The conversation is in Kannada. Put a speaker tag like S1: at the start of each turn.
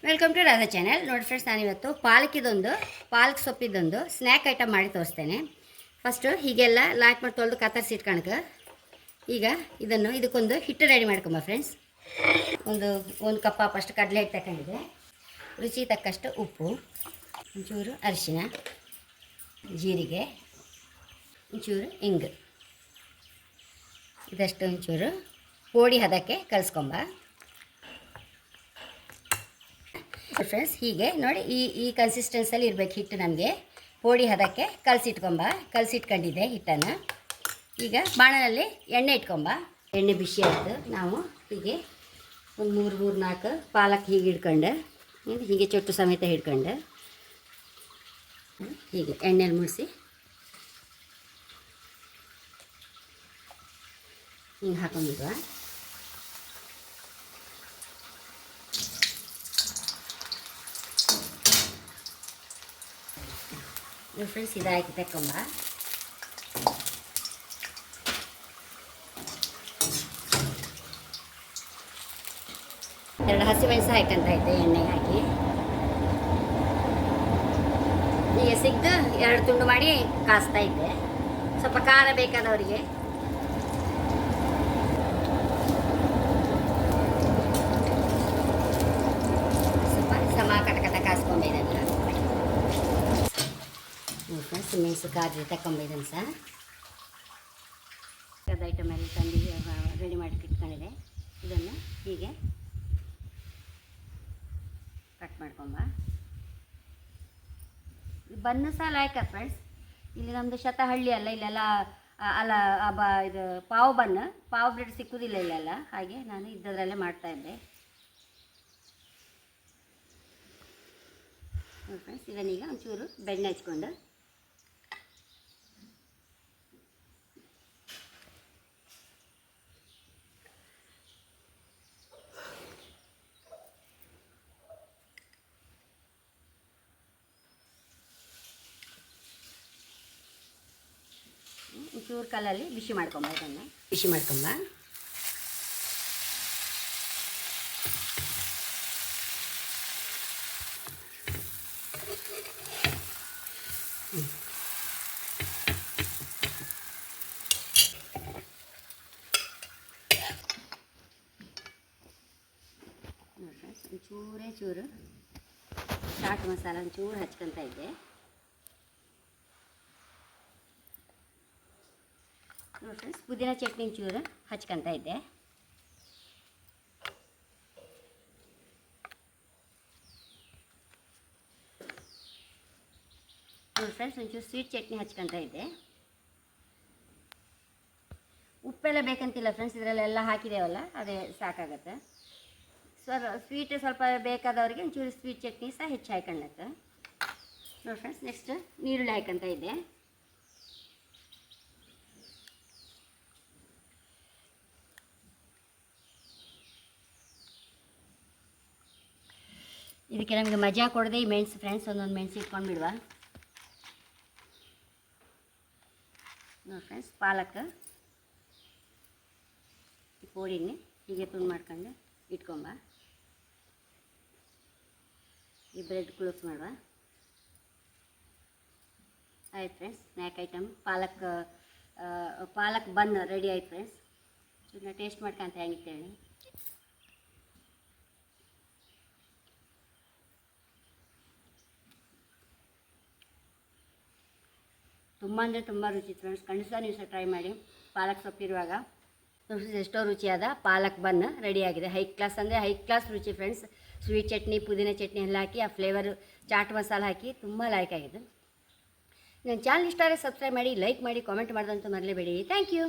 S1: Welcome to Radha channel. ನೋಡಿ ಫ್ರೆಂಡ್ಸ್, ನಾನಿವತ್ತು ಪಾಲಕ್ ಸೊಪ್ಪಿದ್ದೊಂದು ಸ್ನ್ಯಾಕ್ ಐಟಮ್ ಮಾಡಿ ತೋರಿಸ್ತೇನೆ. ಫಸ್ಟು ಹೀಗೆಲ್ಲ ಲಾಕ್ ಮಾಡಿ ತೊಳೆದು ಕತ್ತರಿಸಿ ಇಟ್ಕೊಳಕ್ಕೆ. ಈಗ ಇದಕ್ಕೊಂದು ಹಿಟ್ಟು ರೆಡಿ ಮಾಡ್ಕೊಂಬ ಫ್ರೆಂಡ್ಸ್. ಒಂದು ಕಪ್ ಫಸ್ಟ್ ಕಡಲೆ ಹಿಟ್ಟು ತಗೊಂಡಿದೆ. ರುಚಿ ತಕ್ಕಷ್ಟು ಉಪ್ಪು, ಒಂಚೂರು ಅರಿಶಿನ, ಜೀರಿಗೆ, ಒಂಚೂರು ಇಂಗು, ಇದಷ್ಟು ಒಂಚೂರು ಪೋಡಿ ಹದಕ್ಕೆ ಕಲಿಸ್ಕೊಂಬ ಫ್ರೆಂಡ್ಸ್. ಹೀಗೆ ನೋಡಿ, ಈ ಕನ್ಸಿಸ್ಟೆನ್ಸಲ್ಲಿ ಇರಬೇಕು ಹಿಟ್ಟು. ನಮಗೆ ಪೋಡಿ ಹದಕ್ಕೆ ಕಲಸಿಟ್ಕೊಂಡಿದ್ದೆ ಹಿಟ್ಟನ್ನು. ಈಗ ಬಾಣಲಲ್ಲಿ ಎಣ್ಣೆ ಇಟ್ಕೊಂಬ. ಎಣ್ಣೆ ಬಿಸಿ ಆಯಿತು. ನಾವು ಹೀಗೆ ಒಂದು 3-4 ಪಾಲಕ್ ಹೀಗೆ ಹಿಡ್ಕೊಂಡು, ಹೀಗೆ ಚೊಟ್ಟು ಸಮೇತ ಹಿಡ್ಕೊಂಡು ಹೀಗೆ ಎಣ್ಣೆಲಿ ಮುಳಿಸಿ ಹಿಂಗೆ ಹಾಕೊಂಡಿದ್ವ. ಫ್ರೆಂಡ್ಸ್, ಇದಾಕಿ ತಕೊಂಬ. ಎರಡು ಹಸಿಮೆಣಸು ಹಾಕಂತ ಇದ್ದೆ ಎಣ್ಣೆಗೆ ಹಾಕಿ. ಈಗ ಸಿಗ್ದು 2 ತುಂಡು ಮಾಡಿ ಕಾಸ್ತಾ ಇದ್ದೆ. ಸ್ವಲ್ಪ ಖಾರ ಬೇಕಾದವರಿಗೆ. ಸ್ವಲ್ಪ ಸಮ ಕಟಕಟ ಕಾಸ್ಕೊಂಡೆ ಇದನ್ನು. ಮೆಣಸು ಕಾದ್ರೆ ತಗೊಂಬಿದ್ದನ್ನು ಸಹ ಐಟಮ್ ಎಲ್ಲ ತಂದು ರೆಡಿ ಮಾಡಿ ಇಟ್ಕೊಂಡಿದೆ. ಇದನ್ನು ಹೀಗೆ ಕಟ್ ಮಾಡ್ಕೊಂಬ. ಬನ್ನು ಸಹ ಲಾಯ್ಕ ಫ್ರೆಂಡ್ಸ್. ಇಲ್ಲಿ ನಮ್ಮದು ಶತಹಳ್ಳಿ ಅಲ್ಲ, ಇಲ್ಲೆಲ್ಲ ಇದು ಪಾವ್ ಬ್ರೆಡ್ ಸಿಕ್ಕುವುದಿಲ್ಲ ಇಲ್ಲೆಲ್ಲ. ಹಾಗೆ ನಾನು ಇದ್ದದ್ರಲ್ಲೇ ಮಾಡ್ತಾಯಿದ್ದೆ ಫ್ರೆಂಡ್ಸ್. ಇದನ್ನೀಗ ಒಂಚೂರು ಬೆಣ್ಣೆ ಹಚ್ಕೊಂಡು ಚೂರು ಕಲ್ಲಲ್ಲಿ ಬಿಸಿ ಮಾಡ್ಕೊಂಬ. ಇದನ್ನು ಬಿಸಿ ಮಾಡ್ಕೊಂಬ. ಚೂರು ಚಾಟ್ ಮಸಾಲ ಒಂಚೂರು ಹಚ್ಕೊತ ಇದ್ದೆ. ನೋಡಿ ಫ್ರೆಂಡ್ಸ್, ಪುದೀನ ಚಟ್ನಿ ಚೂರು ಹಚ್ಕೊತ ಇದ್ದೆ. ನೋಡಿ ಫ್ರೆಂಡ್ಸ್, ಒಂಚೂರು ಸ್ವೀಟ್ ಚಟ್ನಿ ಹಚ್ಕೊತ ಇದ್ದೆ. ಉಪ್ಪೆಲ್ಲ ಬೇಕಂತಿಲ್ಲ ಫ್ರೆಂಡ್ಸ್, ಇದರಲ್ಲೆಲ್ಲ ಹಾಕಿದ್ದೇವಲ್ಲ, ಅದೇ ಸಾಕಾಗತ್ತೆ. ಸ್ವೀಟ್ ಸ್ವಲ್ಪ ಬೇಕಾದವರಿಗೆ ಒಂಚೂರು ಸ್ವೀಟ್ ಚಟ್ನಿ ಸಹ ಹೆಚ್ಚು ಹಾಕೊಂಡತ್ತೆ. ನೋಡಿ ಫ್ರೆಂಡ್ಸ್, ನೆಕ್ಸ್ಟ್ ನೀರುಳ್ಳಿ ಹಾಕಂತ ಇದ್ದೆ. ಇದಕ್ಕೆ ನಮಗೆ ಮಜಾ ಕೊಡದೆ ಈ ಮೆಣಸು ಫ್ರೆಂಡ್ಸ್. ಒಂದೊಂದು ಮೆಣಸು ಇಟ್ಕೊಂಡು ಬಿಡುವ. ನೋಡಿ ಫ್ರೆಂಡ್ಸ್, ಪಾಲಕ್ ಪೋಡಿನಿ ಹೀಗೆ ತುಂಡು ಮಾಡ್ಕೊಂಡು ಇಟ್ಕೊಂಬ. ಈ ಬ್ರೆಡ್ ಕ್ಲೋಸ್ ಮಾಡುವ. ಆಯ್ತು ಫ್ರೆಂಡ್ಸ್, ಸ್ನ್ಯಾಕ್ ಐಟಮ್ ಪಾಲಕ್ ಬನ್ ರೆಡಿ ಆಯ್ತು ಫ್ರೆಂಡ್ಸ್. ಇದನ್ನ ಟೇಸ್ಟ್ ಮಾಡ್ಕೊಂತ ಹೆಂಗಿತ್ತೇಳಿ. ತುಂಬ ಅಂದರೆ ತುಂಬ ರುಚಿ ಫ್ರೆಂಡ್ಸ್. ಖಂಡಿತ ನೀವು ಸಹ ಟ್ರೈ ಮಾಡಿ. ಪಾಲಕ್ ಸೊಪ್ಪಿರುವಾಗ ಎಷ್ಟೋ ರುಚಿಯಾದ ಪಾಲಕ್ ಬನ್ ರೆಡಿಯಾಗಿದೆ. ಹೈ ಕ್ಲಾಸ್ ರುಚಿ ಫ್ರೆಂಡ್ಸ್. ಸ್ವೀಟ್ ಚಟ್ನಿ, ಪುದೀನ ಚಟ್ನಿ ಎಲ್ಲ ಹಾಕಿ, ಆ ಫ್ಲೇವರು ಚಾಟ್ ಮಸಾಲ ಹಾಕಿ ತುಂಬ ಲೈಕ್ ಆಗಿದೆ. ನನ್ನ ಚಾನಲ್ ಇಷ್ಟ ಆದರೆ ಸಬ್ಸ್ಕ್ರೈಬ್ ಮಾಡಿ, ಲೈಕ್ ಮಾಡಿ, ಕಾಮೆಂಟ್ ಮಾಡೋದಂತೂ ಮರಲೇಬೇಡಿ. Thank you.